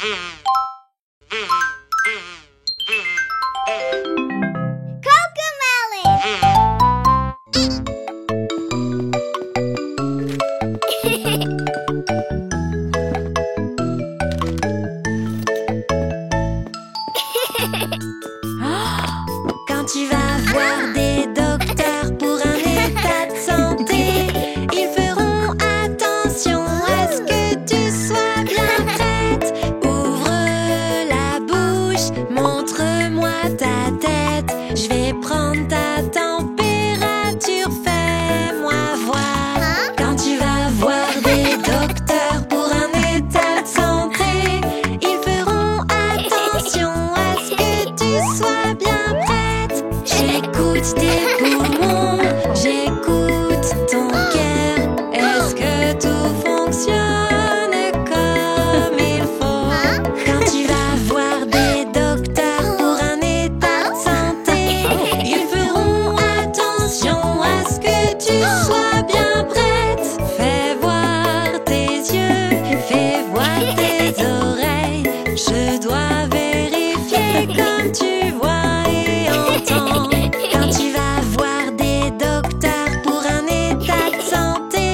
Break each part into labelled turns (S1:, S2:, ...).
S1: Quand tu vas voir des docteurs pour un état de santé, ils feront attention à ce que tu sois bien prête. Ouvre la bouche, montre-moi ta tête. Je vais prendre ta température, fais-moi voir. Quand tu vas voir des docteurs pour un état de santé, ils feront attention à ce que tu sois bien prête. J'écoute tes poumons, j'écoute ton cœur. Est-ce que tout fonctionne comme il faut? Quand tu vas voir des docteurs pour un état de santé, ils feront attention à ce que tu sois bien prête. Fais voir tes yeux, fais voir tes oreilles. Je dois vérifier comme tu vois et entends. Quand tu vas voir des docteurs pour un état de santé,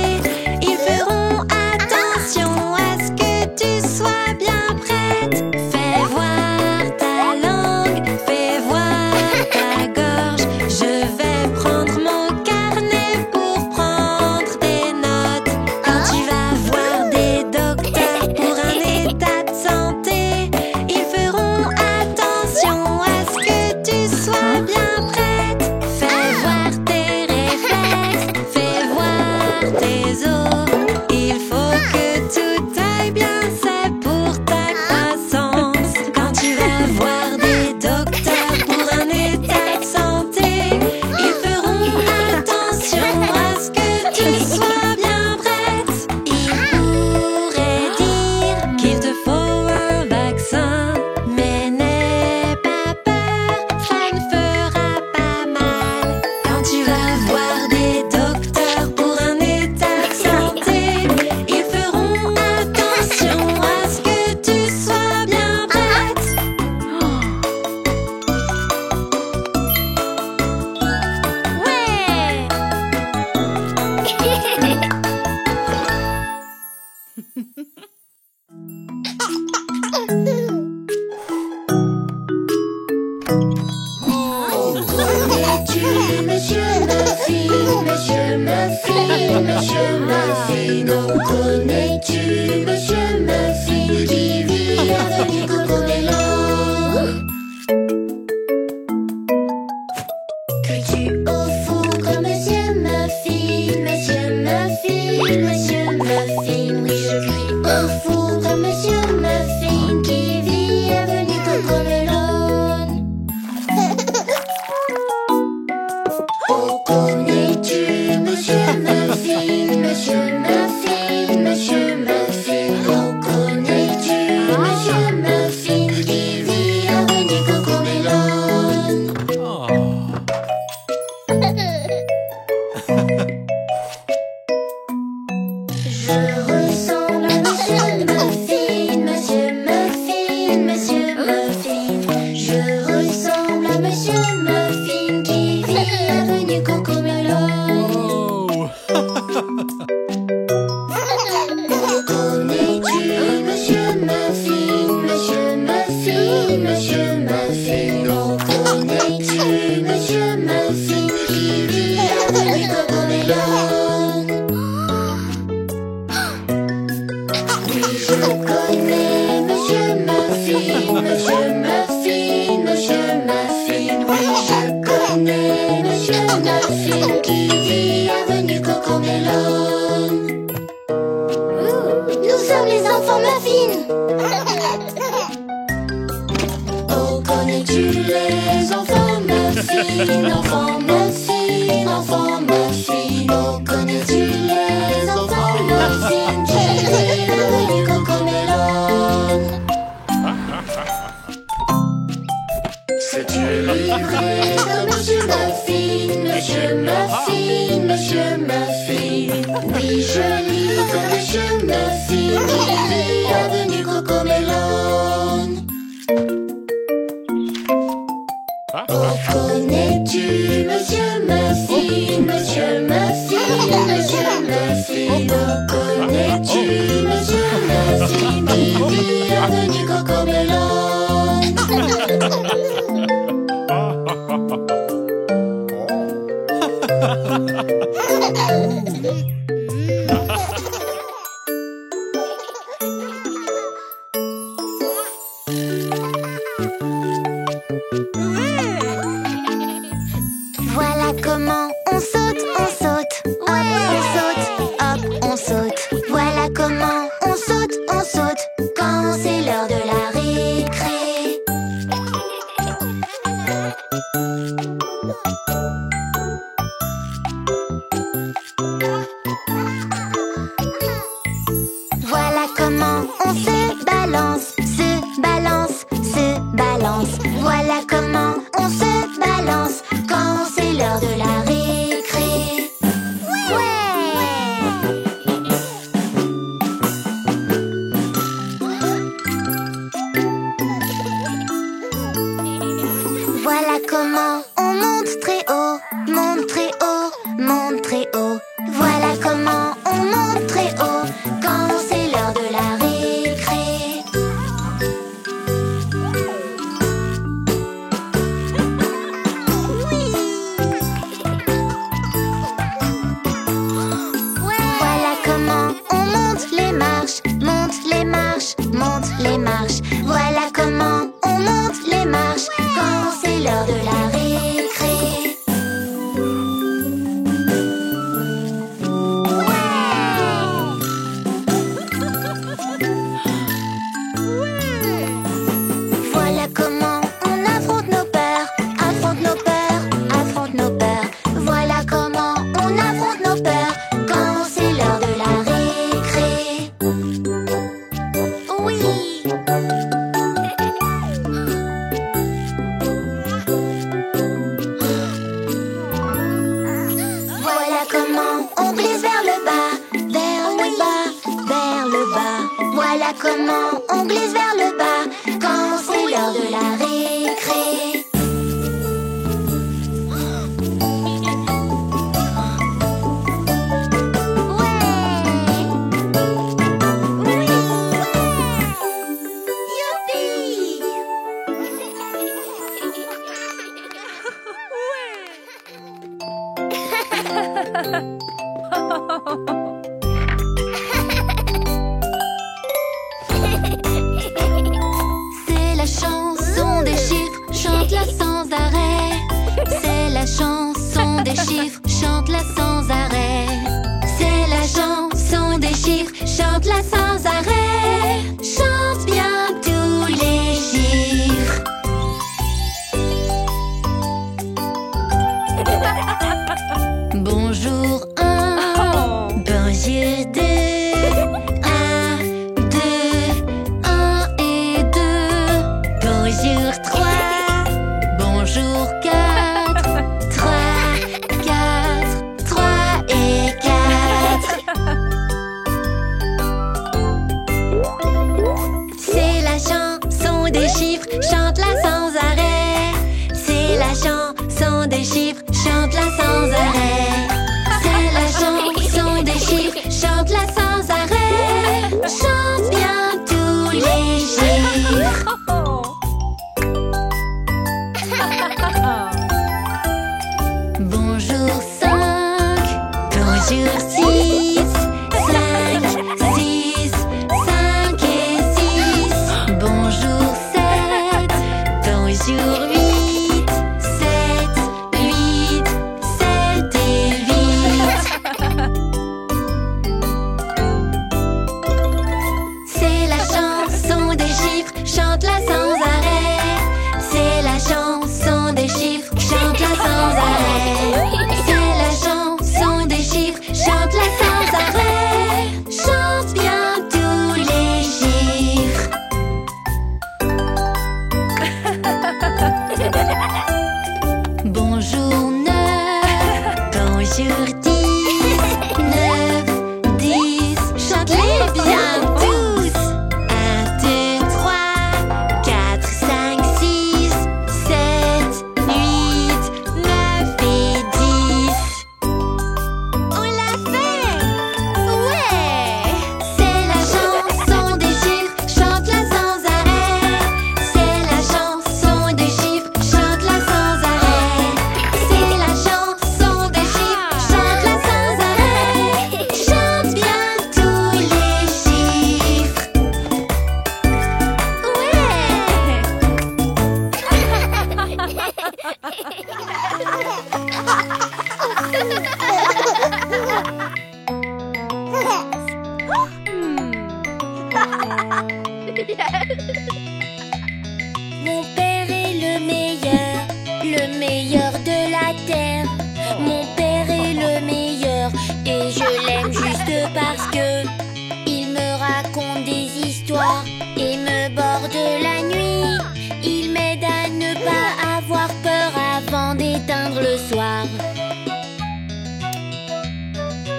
S1: ils feront attention à ce que tu sois bien prête. Fais voir ta langue, fais voir ta gorge. Je vais prendre mon carnet pour prendre des notes. Quand tu vas voir des docteurs pour un état de santé, ils feront attention à ce que tu sois bien prête. Fais voir tes réflexes, fais voir tes os. Il faut que tout aille bien, c'est pour ta croissance. Quand tu vas voir des docteurs pour un état de santé, ils feront attention à ce que tu sois bien prête. Ils pourraient dire qu'il te faut un vaccin, mais n'aie pas peur, ça ne fera pas mal. Quand tu vas voir des docteurs pour un état de santé, ils feront attention à ce que tu sois bien prête.
S2: Connais-tu Monsieur Muffin, Monsieur Muffin, Monsieur Muffin? Oh, connais-tu Monsieur Muffin qui vit avenue Cocomelon? Cru-tu au four Monsieur Muffin, Monsieur Muffin, Monsieur Muffin? Oui, je crie au four Monsieur Muffin qui vit avenue Cocomelon. Oh, connais-tu Monsieur Muffin, Monsieur Muffin, Monsieur Muffin? Oh, connais-tu Monsieur Muffin qui vit avenue Cocomelon? Je ressemble à Monsieur Muffin, Monsieur Muffin, Monsieur Muffin. Je ressemble à Monsieur Muffin qui vit avenue Cocomelon. Oh, connais-tu Monsieur Muffin, Monsieur Muffin, Monsieur Muffin? Oh, connais-tu Monsieur Muffin qui vit avenue Cocomelon? Oui, je connais Monsieur Muffin, Monsieur Muffin, Monsieur Muffin. Oui, je connais Monsieur Muffin qui vit avenue Cocomelon. Nous sommes les enfants Muffin. Oh, connais-tu les enfants Muffin, enfants Muffin, enfants Muffin? Oh, connais-tu les enfants Muffin qui vit avenue Cocomelon? Sais-tu livrer de Monsieur Muffin, Monsieur Muffin, Monsieur Muffin? Oui, je livre Monsieur Muffin qui vit avenue Cocomelon.
S1: Voilà comment on saute, on saute. Hop, on saute, hop, on saute. Voilà comment on saute, quand c'est l'heure de la récré. Voilà comment on se balance, se balance, se balance. Voilà comment on se balance quand c'est l'heure de la récré. Voilà comment on monte très haut, monte très haut, monte très haut. Voilà comment on monte très haut quand c'est l'heure de la récré. Voilà comment on monte les marches, monte les marches, monte les marches. Voilà comment on monte les marches quand c'est l'heure de la récré. Voilà comment on affronte nos peurs, affronte nos peurs, affronte nos peurs. Voilà comment on affronte nos peurs quand c'est l'heure de la récré. Oui. Voilà comment on glisse vers le bas, vers le bas, vers le bas. Voilà comment on glisse vers le bas quand c'est l'heure de la récré. C'est la chanson des chiffres, chante-la sans arrêt. C'est la chanson des chiffres, chante-la sans arrêt. C'est la chanson des chiffres, chante-la sans arrêt. Chante bien tous les chiffres. Bonjour 1, bonjour 2. 1, 2, 1 et 2. Bonjour 3, bonjour 4. 3, 4, 3 et 4. C'est la chanson des chiffres, chante-la sans arrêt. C'est la chanson des chiffres, chante-la sans arrêt. C'est la chanson des chiffres, chante-la sans arrêt. Chante bien tous les chiffres. Bonjour 5, bonjour 6. 5, 6, 5 et 6. Bonjour 7, bonjour 8. 7, 8, 7 et
S2: Mon père est le meilleur de la terre. Mon père est le meilleur et je l'aime juste parce que il me raconte des histoires et me borde la nuit. Il m'aide à ne pas avoir peur avant d'éteindre le soir.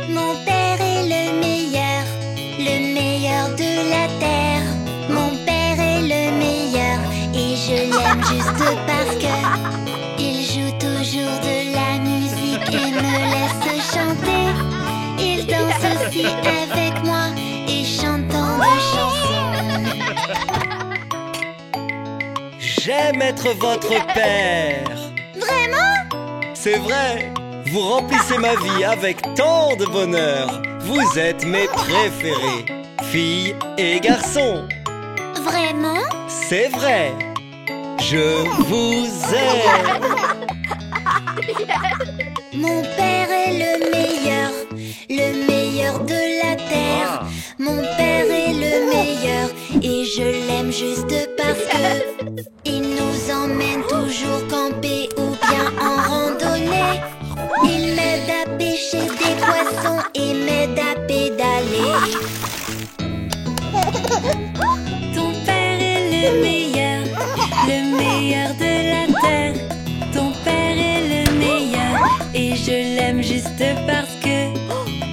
S2: Mon père est le meilleur de la terre. Mon père est le meilleur et je l'aime juste parce que il joue toujours de la musique et me laisse chanter. Il danse aussi avec moi et chante tant de chansons.
S3: J'aime être votre père.
S2: Vraiment?
S3: C'est vrai, vous remplissez ma vie avec tant de bonheur. Vous êtes mes préférés, filles et garçons.
S2: Vraiment?
S3: C'est vrai, je vous aime.
S2: Mon père est le meilleur de la terre. Mon père est le meilleur et je l'aime juste parce que il nous emmène toujours camper ou bien en randonnée. Il m'aide à pêcher des poissons et m'aide à pédaler.
S1: Ton père est le meilleur de la terre. Ton père est le meilleur et je l'aime juste parce que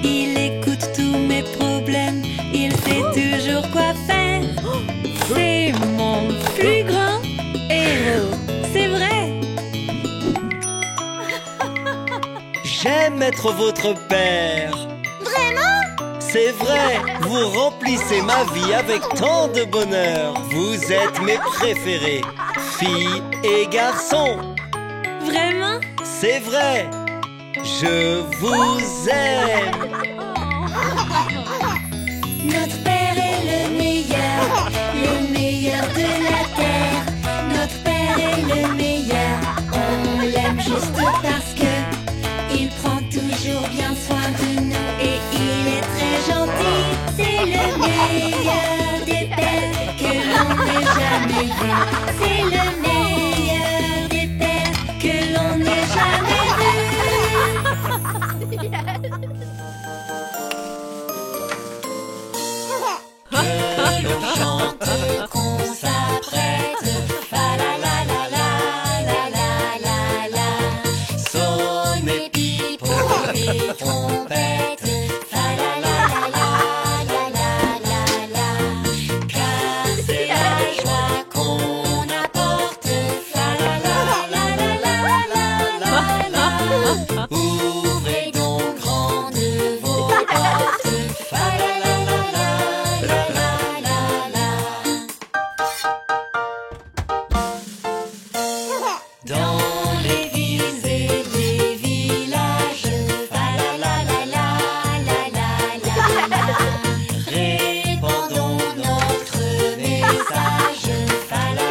S1: il écoute tous mes problèmes. Il sait toujours quoi faire. C'est mon plus grand héros, c'est vrai.
S3: J'aime être votre père.
S2: Vraiment?
S3: C'est vrai, vous remplissez ma vie avec tant de bonheur. Vous êtes mes préférés, filles et garçons.
S1: Vraiment?
S3: C'est vrai, je vous aime.
S2: Notre père est le meilleur de la terre. Notre père est le meilleur, on l'aime juste parce que il prend toujours bien soin de nous et il est très gentil. C'est le meilleur des pères que l'on ait jamais vu. C'est le meilleur des pères que l'on ait jamais vu.
S3: Que l'on chante,
S2: Qu'on s'apprête, fa la la la la la la la la.
S3: sonne
S2: Mes pipeaux, mes trompettes, fa la la la la la la la. Car c'est la joie qu'on apporte, fa la la la la la la la. Ouvrez donc grandes vos portes, fa la la la la la la la. Dans les villes et les villages, fa la la la la la la la la. Répandons notre message, fa la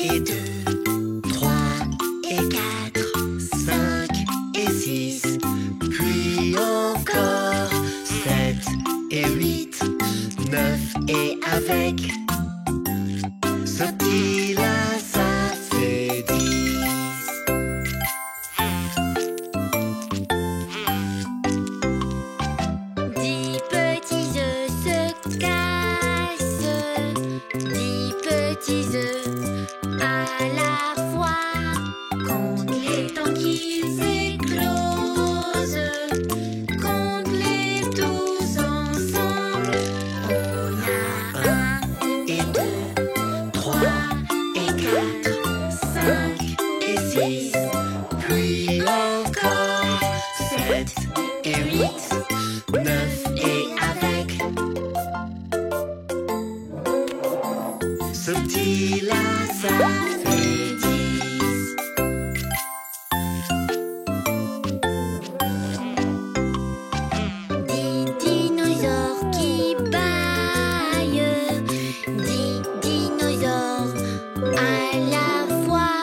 S2: et 2, 3 et 4, 5 et 6, puis encore 7 et 8, 9 et avec ce petit là, ça fait 10. 10 petits œufs se cassent, 10 petits œufs à la fois. Compte les temps qu'ils éclosent, compte-les tous ensemble. On a 1 et 2, 3 et 4, 5 et 6, puis encore 7 et 8, 9 et avec ce petit là, ça fait 10. 10 dinosaures qui bâillent, 10 dinosaures à la fois.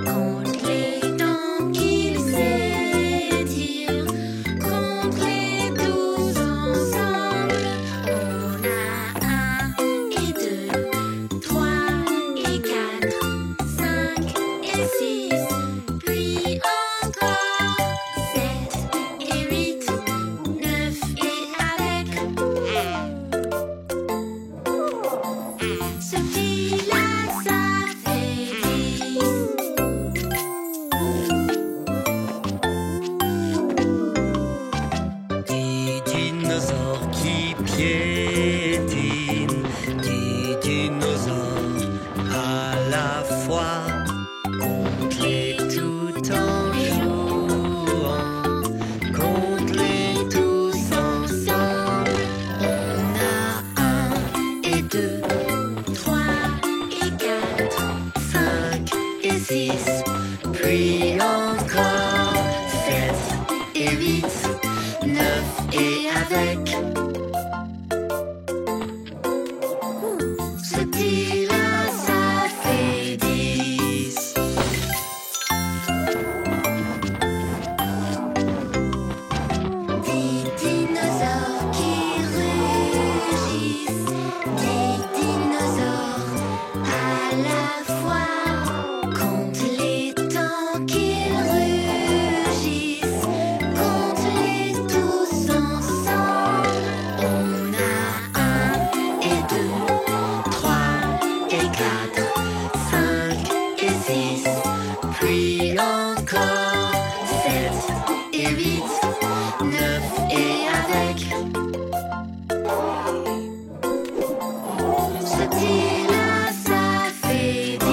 S2: Compte les temps qu'ils étirent, compte-les tous ensemble. On a 1 et 2, 3 et 4, 5 et 6, puis encore 7 et 8, 9 et avec ce petit là, ça fait 10. 10 dinosaures qui piétinent, 10 dinosaures à la fois. Compte-les tout en jouant, compte-les tous ensemble. On a 1 et 2, 3 et 4, 5 et 6, puis encore 7 et 8, 9 et avec ce petit là, ça fait 10. 10 dinosaures qui rugissent, 10 dinosaures à la fois. Compte les temps qu'ils rugissent, compte-les tous ensemble. On a 1 et 2, 3 et 4, 5 et 6, puis encore 7 et 8, 9 et avec ce petit là, ça fait 10.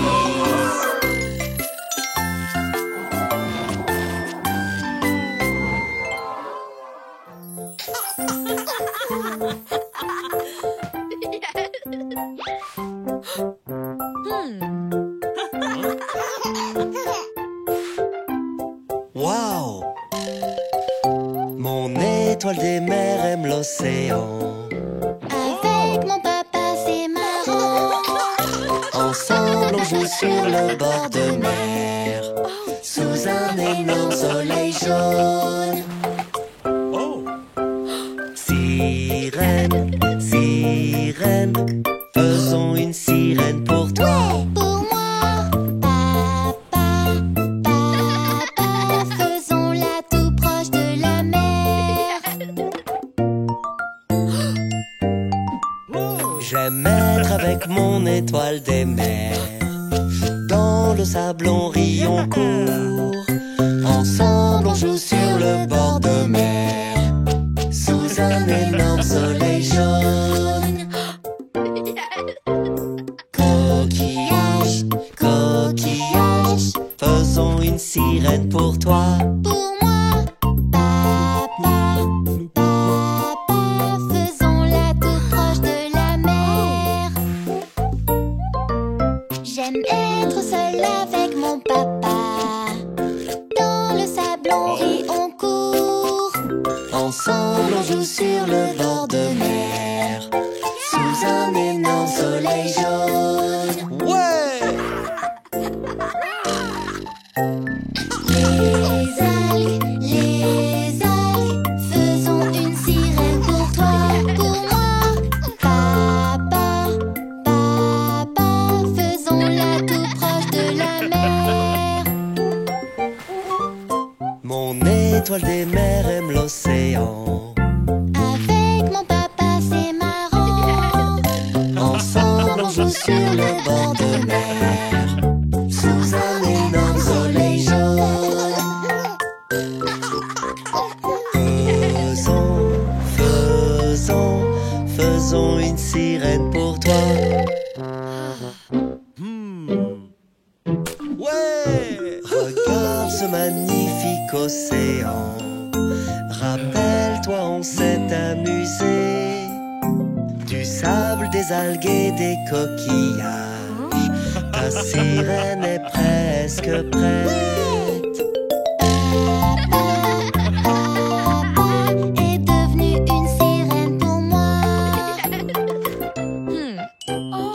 S3: Waouh! Mon étoile des mers aime l'océan.
S2: Avec mon papa, c'est marrant.
S3: Ensemble, on joue sur le bord de mer, sous un énorme soleil jaune. Sirène, sirène, faisons une sirène pour toi.
S2: Pour moi, papa, papa, faisons-la tout proche de la mer.
S3: J'aime être avec mon étoile des mers. Dans le sable on rit, on court. Ensemble on joue sur le bord de mer, sous un énorme soleil jaune.
S2: Coquillage,
S3: Coquillage, faisons une sirène pour toi.
S2: pour moi, papa, papa, faisons-la tout proche de la mer. J'aime être seule avec mon papa. Dans le sable on rit, on court.
S3: Ensemble on joue sur le bord de mer, sous un énorme soleil jaune. Ouais! L'étoile des mers aime l'océan.
S2: Avec mon papa c'est marrant.
S3: Ensemble on joue sur le bord de mer, sous un énorme soleil jaune. Faisons une sirène pour toi. Ouais! Regarde ce magnifique océan. Rappelle-toi, on s'est amusé. Du sable, des algues et des coquillages. Ta sirène est presque prête.
S2: Papa est devenu une sirène pour moi.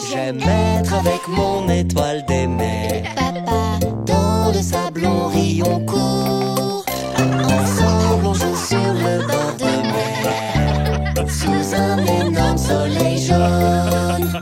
S3: J'aime être avec mon étoile des mers.
S2: Papa,
S3: Dans le sablon rit, on court. Ensemble on joue sur le bord de mer, sous un énorme soleil jaune.